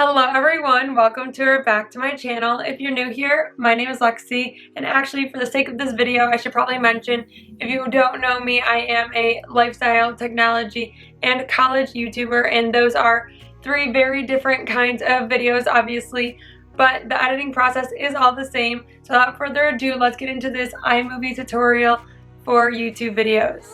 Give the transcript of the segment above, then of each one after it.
Hello everyone, welcome to or back to my channel. If you're new here, my name is Lexi, and actually for the sake of this video, I should probably mention, if you don't know me, I am a lifestyle, technology, and college YouTuber, and those are three very different kinds of videos, obviously, but the editing process is all the same. So without further ado, let's get into this iMovie tutorial for YouTube videos.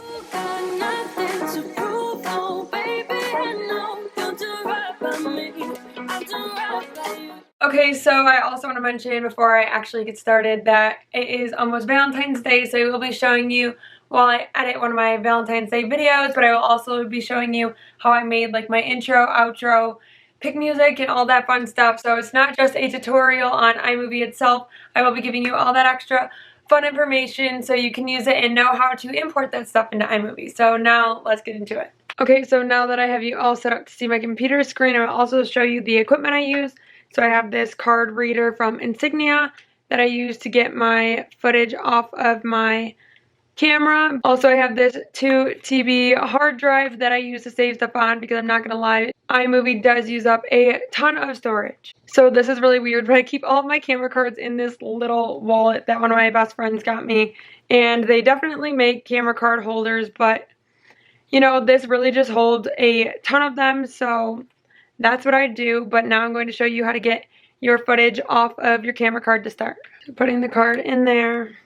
Okay, so I also want to mention before I actually get started that it is almost Valentine's Day, so I will be showing you while I edit one of my Valentine's Day videos, but I will also be showing you how I made like my intro, outro, pick music, and all that fun stuff. So it's not just a tutorial on iMovie itself. I will be giving you all that extra fun information so you can use it and know how to import that stuff into iMovie. So now let's get into it. Okay, so now that I have you all set up to see my computer screen, I will also show you the equipment I use. So I have this card reader from Insignia that I use to get my footage off of my camera. Also, I have this 2 TB hard drive that I use to save stuff on because I'm not going to lie, iMovie does use up a ton of storage. So this is really weird, but I keep all of my camera cards in this little wallet that one of my best friends got me. And they definitely make camera card holders, but you know, this really just holds a ton of them, so that's what I do. But now I'm going to show you how to get your footage off of your camera card to start. So putting the card in there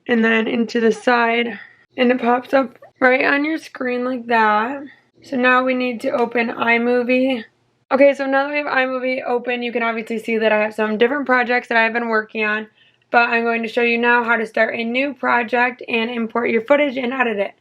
and then into the side, and it pops up right on your screen like that. So now we need to open iMovie. Okay, so now that we have iMovie open, you can obviously see that I have some different projects that I've been working on, but I'm going to show you now how to start a new project and import your footage and edit it.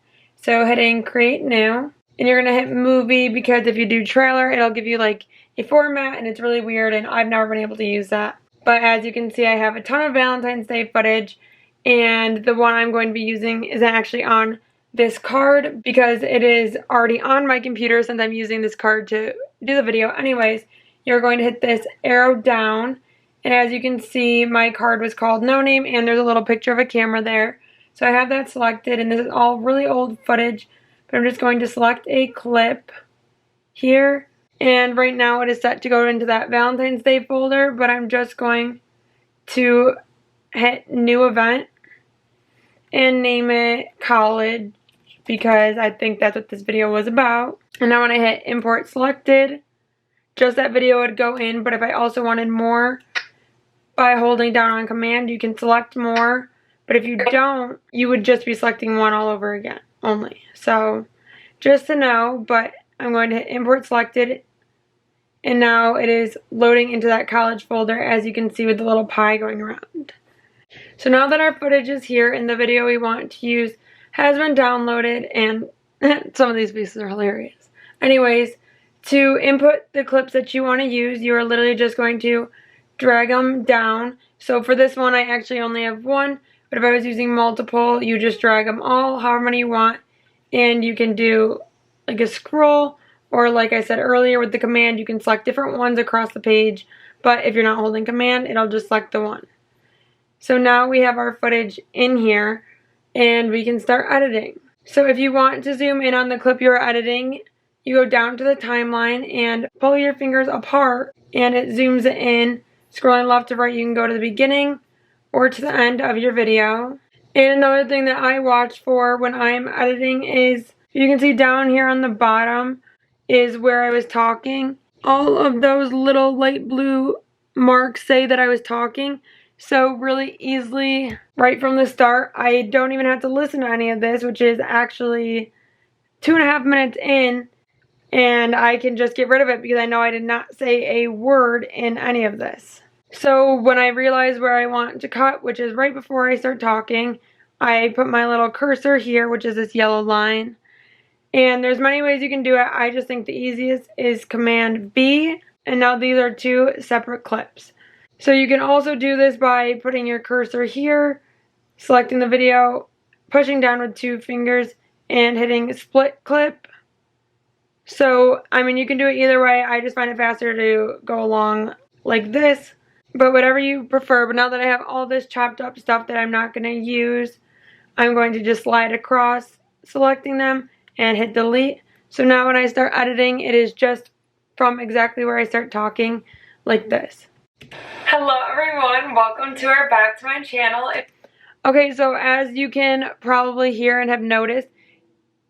So hitting create new, and you're going to hit movie because if you do trailer, it'll give you like a format and it's really weird and I've never been able to use that. But as you can see, I have a ton of Valentine's Day footage, and the one I'm going to be using is actually on this card because it is already on my computer since I'm using this card to do the video. Anyways, you're going to hit this arrow down, and as you can see, my card was called No Name and there's a little picture of a camera there. So I have that selected, and this is all really old footage, but I'm just going to select a clip here, and right now it is set to go into that Valentine's Day folder, but I'm just going to hit new event and name it college because I think that's what this video was about. And now when I hit import selected, just that video would go in, but if I also wanted more, by holding down on command, you can select more. But if you don't, you would just be selecting one all over again, only. So, just to know, but I'm going to hit import selected, and now it is loading into that college folder, as you can see with the little pie going around. So now that our footage is here and the video we want to use has been downloaded, and some of these pieces are hilarious. Anyways, to input the clips that you want to use, you are literally just going to drag them down. So for this one, I actually only have one. But if I was using multiple, you just drag them all however many you want, and you can do like a scroll, or like I said earlier with the command, you can select different ones across the page, but if you're not holding command, it'll just select the one. So now we have our footage in here, and we can start editing. So if you want to zoom in on the clip you're editing, you go down to the timeline and pull your fingers apart, and it zooms it in. Scrolling left to right, you can go to the beginning or to the end of your video. And another thing that I watch for when I'm editing is, you can see down here on the bottom is where I was talking. All of those little light blue marks say that I was talking. So really easily, right from the start, I don't even have to listen to any of this, which is actually 2.5 minutes in, and I can just get rid of it because I know I did not say a word in any of this. So when I realize where I want to cut, which is right before I start talking, I put my little cursor here, which is this yellow line. And there's many ways you can do it. I just think the easiest is Command B. And now these are 2 separate clips. So you can also do this by putting your cursor here, selecting the video, pushing down with 2 fingers, and hitting split clip. So, I mean, you can do it either way. I just find it faster to go along like this. But whatever you prefer. But now that I have all this chopped up stuff that I'm not going to use, I'm going to just slide across, selecting them, and hit delete. So now when I start editing, it is just from exactly where I start talking, like this. Hello everyone, welcome back to my channel. Okay, so as you can probably hear and have noticed,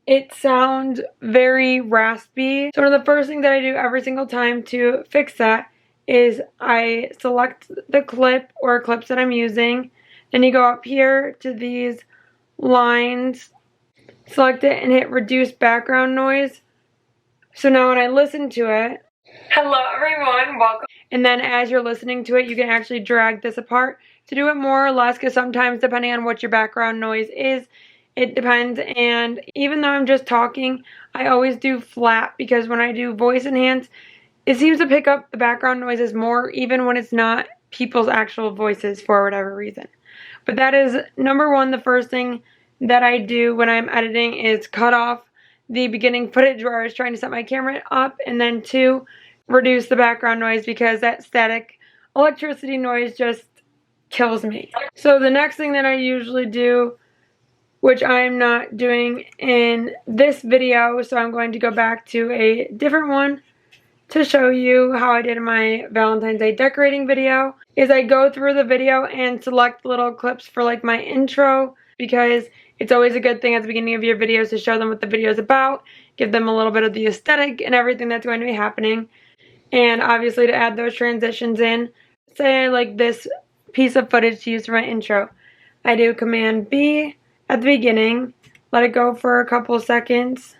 it sounds very raspy. So one of the first things that I do every single time to fix that is I select the clip or clips that I'm using. Then you go up here to these lines, select it and hit reduce background noise. So now when I listen to it, hello everyone, welcome. And then as you're listening to it, you can actually drag this apart to do it more or less, because sometimes depending on what your background noise is, it depends. And even though I'm just talking, I always do flat, because when I do voice enhance, it seems to pick up the background noises more, even when it's not people's actual voices for whatever reason. But that is number one, the first thing that I do when I'm editing is cut off the beginning footage where I was trying to set my camera up, and then two, reduce the background noise, because that static electricity noise just kills me. So the next thing that I usually do, which I'm not doing in this video, so I'm going to go back to a different one to show you how I did in my Valentine's Day decorating video, is I go through the video and select little clips for like my intro, because it's always a good thing at the beginning of your videos to show them what the video is about, give them a little bit of the aesthetic and everything that's going to be happening, and obviously to add those transitions in. Say I like this piece of footage to use for my intro. I do Command B at the beginning, let it go for a couple seconds.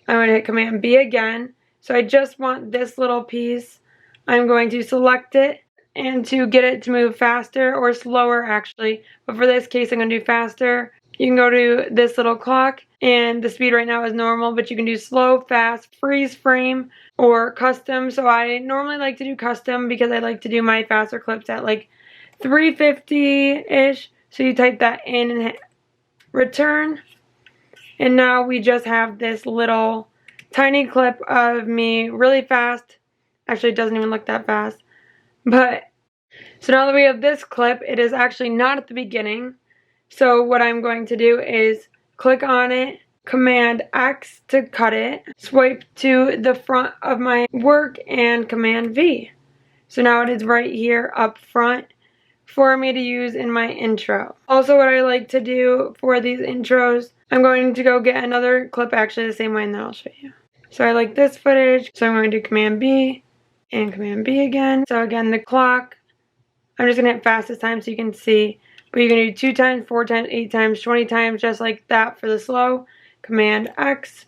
I'm going to hit Command B again. So I just want this little piece. I'm going to select it, and to get it to move faster or slower actually, but for this case I'm going to do faster. You can go to this little clock, and the speed right now is normal, but you can do slow, fast, freeze frame, or custom. So I normally like to do custom because I like to do my faster clips at like 350-ish. So you type that in and hit return. And now we just have this little tiny clip of me really fast. Actually, it doesn't even look that fast. But, so now that we have this clip, it is actually not at the beginning. So what I'm going to do is click on it, Command X to cut it, swipe to the front of my work, and Command V. So now it is right here up front for me to use in my intro. Also, what I like to do for these intros, I'm going to go get another clip actually the same way, and then I'll show you. So I like this footage, so I'm going to do Command B and Command B again. So again, the clock, I'm just going to hit fast this time so you can see. But you can do 2 times, 4 times, 8 times, 20 times, just like that for the slow. Command X,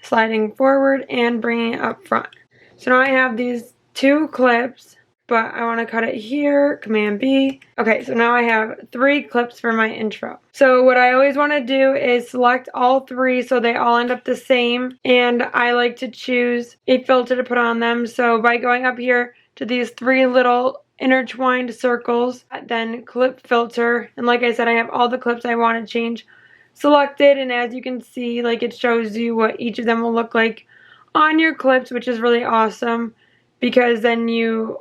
sliding forward and bringing it up front. So now I have these 2 clips, but I want to cut it here, Command B. Okay, so now I have 3 clips for my intro. So what I always want to do is select all 3 so they all end up the same, and I like to choose a filter to put on them. So by going up here to these 3 little intertwined circles, then clip filter, and like I said, I have all the clips I want to change selected, and as you can see, like, it shows you what each of them will look like on your clips, which is really awesome, because then you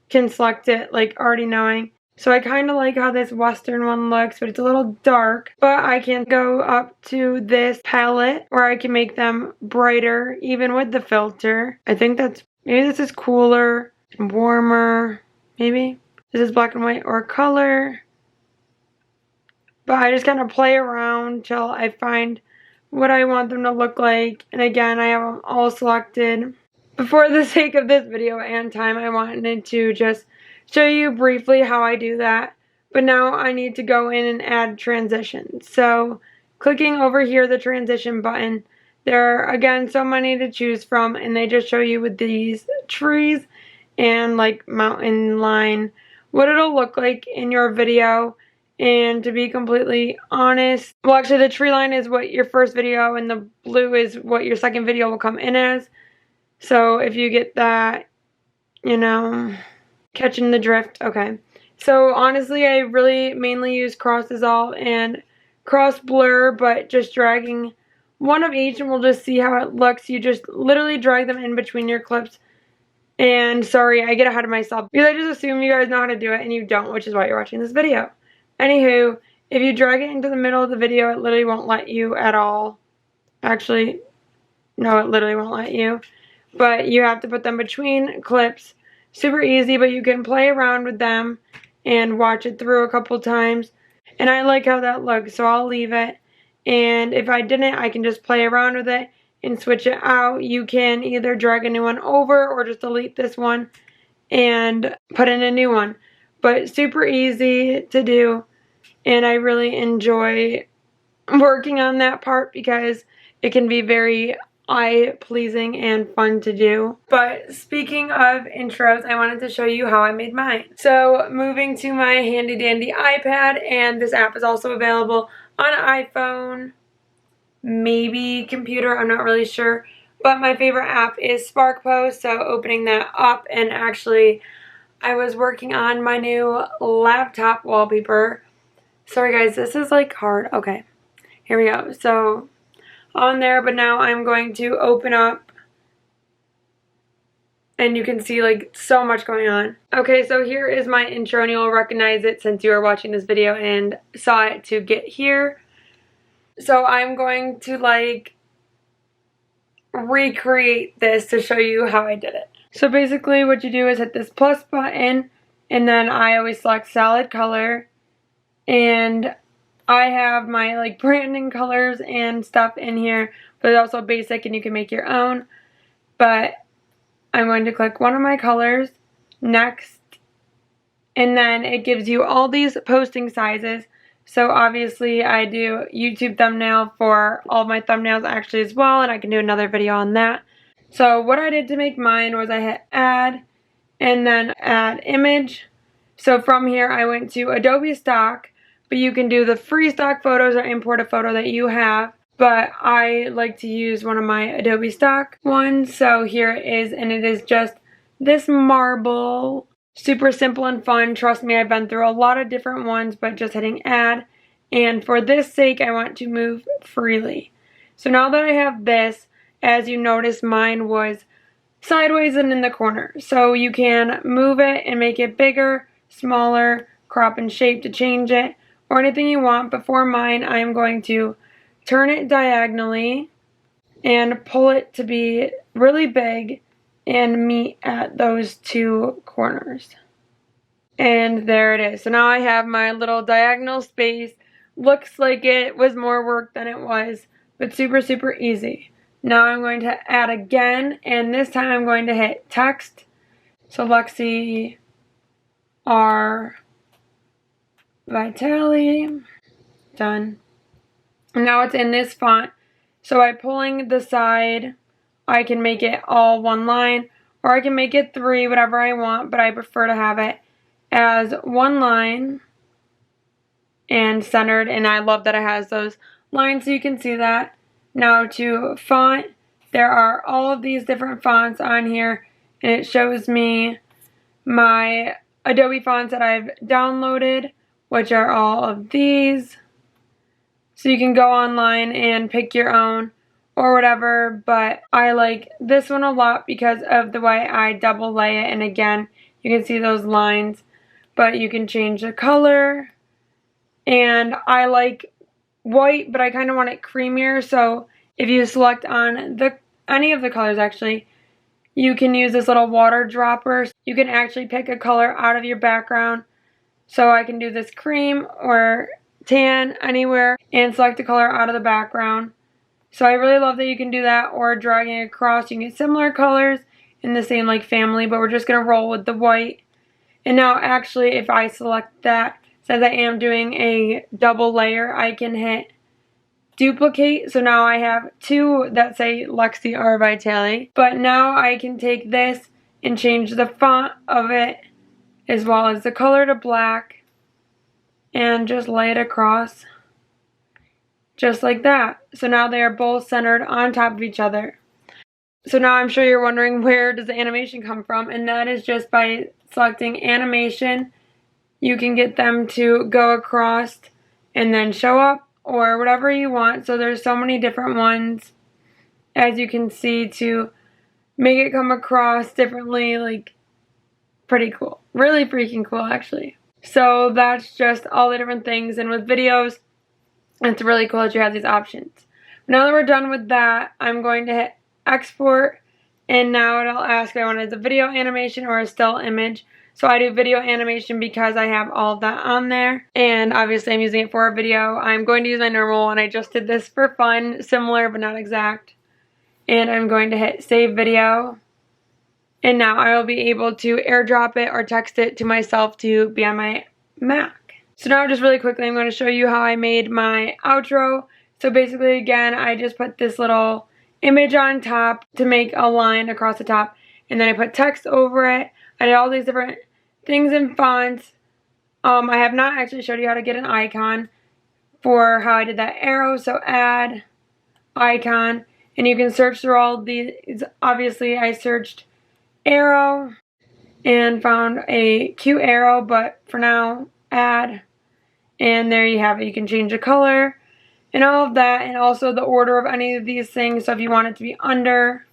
can select it like already knowing. So I kind of like how this western one looks, but it's a little dark. But I can go up to this palette where I can make them brighter even with the filter. I think that's, maybe this is cooler and warmer, maybe. This is black and white or color. But I just kind of play around till I find what I want them to look like. And again, I have them all selected. But for the sake of this video and time, I wanted to just show you briefly how I do that. But now I need to go in and add transitions. So clicking over here, the transition button, there are again so many to choose from, and they just show you with these trees and like mountain line what it'll look like in your video. And to be completely honest, well, actually the tree line is what your first video and the blue is what your second video will come in as. So if you get that, you know, catching the drift, okay. So honestly, I really mainly use cross dissolve and cross blur, but just dragging one of each and we'll just see how it looks. You just literally drag them in between your clips. And sorry, I get ahead of myself because I just assume you guys know how to do it and you don't, which is why you're watching this video. Anywho, if you drag it into the middle of the video, it literally won't let you at all. Actually, no, it literally won't let you. but you have to put them between clips. Super easy, but you can play around with them and watch it through a couple times. And I like how that looks, so I'll leave it. And if I didn't, I can just play around with it and switch it out. You can either drag a new one over or just delete this one and put in a new one. But super easy to do, and I really enjoy working on that part because it can be very eye-pleasing and fun to do. But speaking of intros, I wanted to show you how I made mine. So moving to my handy dandy iPad, and this app is also available on iPhone, maybe computer, I'm not really sure. But my favorite app is Spark Post, so opening that up, and actually I was working on my new laptop wallpaper. Sorry guys, this is like hard. Okay, here we go. So on there, but now I'm going to open up and you can see like so much going on. Okay, so here is my intro, and you'll recognize it since you are watching this video and saw it to get here. So I'm going to like recreate this to show you how I did it. So basically what you do is hit this plus button, and then I always select solid color, and I have my like branding colors and stuff in here, but it's also basic and you can make your own. But I'm going to click one of my colors, next, and then it gives you all these posting sizes. So obviously I do YouTube thumbnail for all of my thumbnails actually as well, and I can do another video on that. So what I did to make mine was I hit add and then add image. So from here I went to Adobe Stock, but you can do the free stock photos or import a photo that you have. But I like to use one of my Adobe Stock ones. So here it is, and it is just this marble. Super simple and fun. Trust me, I've been through a lot of different ones, but just hitting add. And for this sake, I want to move freely. So now that I have this, as you notice, mine was sideways and in the corner. So you can move it and make it bigger, smaller, crop and shape to change it, or anything you want. But for mine, I'm going to turn it diagonally and pull it to be really big and meet at those two corners. And there it is. So now I have my little diagonal space. Looks like it was more work than it was, but super, super easy. Now I'm going to add again, and this time I'm going to hit text. So Lexi R Vitale. Done. And now it's in this font. So by pulling the side, I can make it all one line, or I can make it three, whatever I want, but I prefer to have it as one line and centered, and I love that it has those lines so you can see that. Now to font, there are all of these different fonts on here, and it shows me my Adobe fonts that I've downloaded, which are all of these. So you can go online and pick your own or whatever, but I like this one a lot because of the way I double lay it, and again, you can see those lines, but you can change the color, and I like white, but I kind of want it creamier, so if you select on any of the colors actually, you can use this little water dropper. You can actually pick a color out of your background, so I can do this cream or tan anywhere and select a color out of the background. So I really love that you can do that, or dragging across. You can get similar colors in the same like family, but we're just going to roll with the white. And now actually if I select that, since I am doing a double layer, I can hit duplicate. So now I have two that say Lexi R Vitale. But now I can take this and change the font of it as well as the color to black and just lay it across just like that. So now they are both centered on top of each other. So now I'm sure you're wondering, where does the animation come from? And that is just by selecting animation. You can get them to go across and then show up, or whatever you want. So there's so many different ones, as you can see, to make it come across differently. Like, pretty cool. Really freaking cool, actually. So that's just all the different things. And with videos, it's really cool that you have these options. Now that we're done with that, I'm going to hit export, And now it'll ask if I wanted the video animation or a still image. So I do video animation because I have all of that on there. And obviously I'm using it for a video. I'm going to use my normal one. I just did this for fun, similar but not exact. And I'm going to hit save video. And now I will be able to airdrop it or text it to myself to be on my Mac. So now just really quickly I'm going to show you how I made my outro. So basically again I just put this little image on top to make a line across the top. And then I put text over it. I did all these different things in fonts. I have not actually showed you how to get an icon for how I did that arrow. So add icon. And you can search through all these. Obviously I searched arrow and found a cute arrow, but for now add, and there you have it. You can change the color and all of that, and also the order of any of these things. So if you want it to be under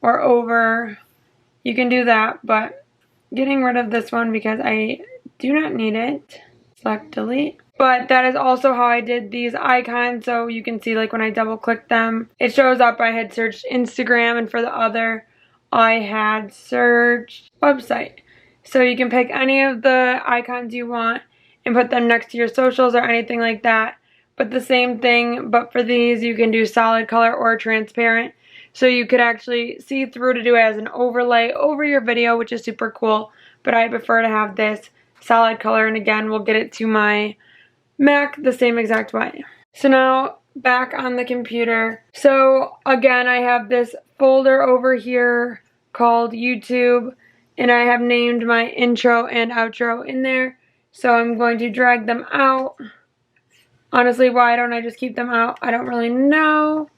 or over, you can do that, but getting rid of this one because I do not need it. Select delete. But that is also how I did these icons. So you can see like when I double click them, it shows up. I had searched Instagram, and for the other I had searched website. So you can pick any of the icons you want and put them next to your socials or anything like that. But the same thing, but for these you can do solid color or transparent. So you could actually see through to do it as an overlay over your video, which is super cool. But I prefer to have this solid color, and again we'll get it to my Mac the same exact way. So now back on the computer. So again I have this folder over here called YouTube, and I have named my intro and outro in there. So I'm going to drag them out. Honestly, why don't I just keep them out? I don't really know.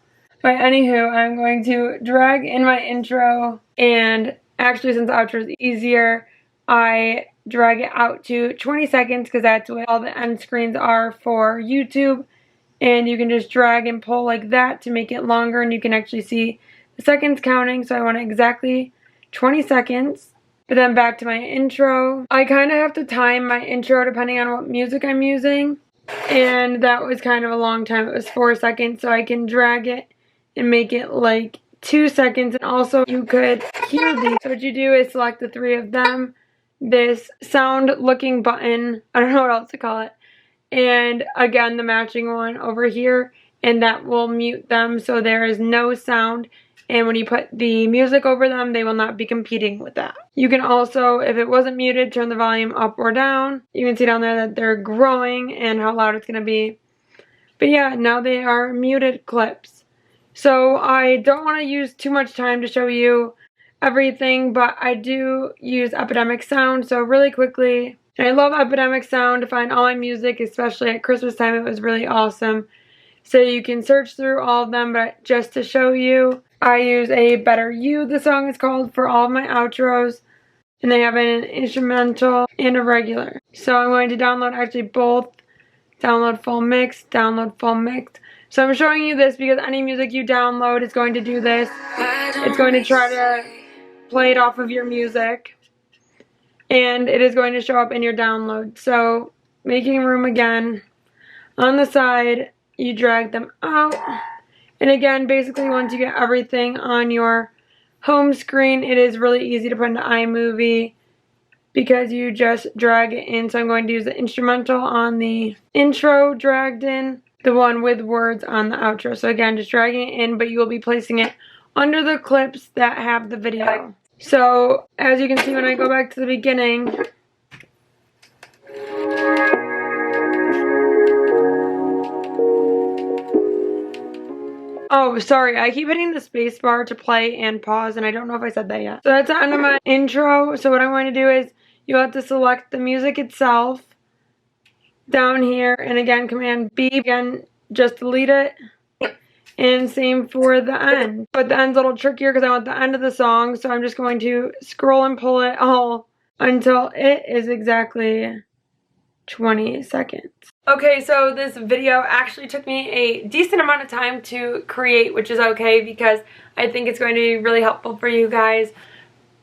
But anywho, I'm going to drag in my intro, and actually since the outro is easier, I drag it out to 20 seconds because that's what all the end screens are for YouTube. And you can just drag and pull like that to make it longer, and you can actually see the seconds counting. So I want exactly 20 seconds. But then back to my intro. I kind of have to time my intro depending on what music I'm using. And that was kind of a long time. It was 4 seconds. So I can drag it and make it like 2 seconds. And also you could hear these. So what you do is select the 3 of them. This sound looking button. I don't know what else to call it. And again, the matching one over here, and that will mute them so there is no sound. And when you put the music over them, they will not be competing with that. You can also, if it wasn't muted, turn the volume up or down. You can see down there that they're growing and how loud it's going to be. But yeah, now they are muted clips. So I don't want to use too much time to show you everything, but I do use Epidemic Sound. So really quickly, and I love Epidemic Sound to find all my music, especially at Christmas time. It was really awesome. So you can search through all of them, but just to show you, I use a Better You, the song is called, for all of my outros. And they have an instrumental and a regular. So I'm going to download actually both. Download full mix, download full mix. So I'm showing you this because any music you download is going to do this. It's going to try to play it off of your music. And it is going to show up in your download. So making room again. On the side, you drag them out. And again, basically once you get everything on your home screen, it is really easy to put into iMovie because you just drag it in. So I'm going to use the instrumental on the intro dragged in, the one with words on the outro. So again, just dragging it in, but you will be placing it under the clips that have the video. So as you can see, when I go back to the beginning, oh, sorry, I keep hitting the space bar to play and pause, and I don't know if I said that yet. So that's the end of my intro. So what I'm going to do is you have to select the music itself down here, and again, Command B, again, just delete it. And same for the end. But the end's a little trickier because I want the end of the song, so I'm just going to scroll and pull it all until it is exactly 20 seconds. Okay, so this video actually took me a decent amount of time to create, which is okay because I think it's going to be really helpful for you guys.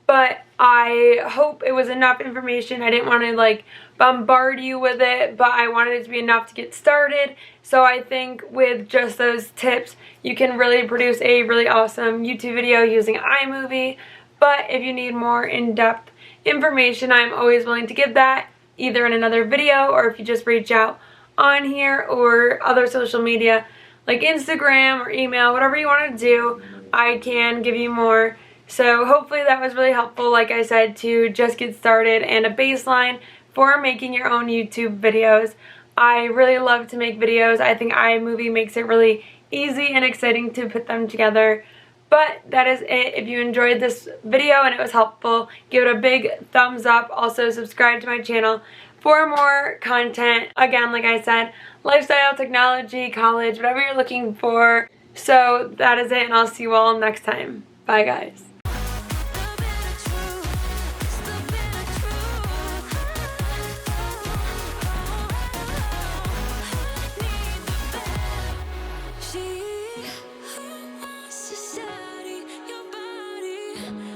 But I hope it was enough information. I didn't want to like bombard you with it, but I wanted it to be enough to get started. So I think with just those tips, you can really produce a really awesome YouTube video using iMovie. But if you need more in-depth information, I'm always willing to give that, either in another video or if you just reach out on here or other social media like Instagram or email, whatever you want to do, I can give you more. So hopefully that was really helpful, like I said, to just get started and a baseline for making your own YouTube videos. I really love to make videos. I think iMovie makes it really easy and exciting to put them together. But that is it. If you enjoyed this video and it was helpful, give it a big thumbs up. Also subscribe to my channel for more content. Again, like I said, lifestyle, technology, college, whatever you're looking for. So that is it, and I'll see you all next time. Bye, guys. Society, your body.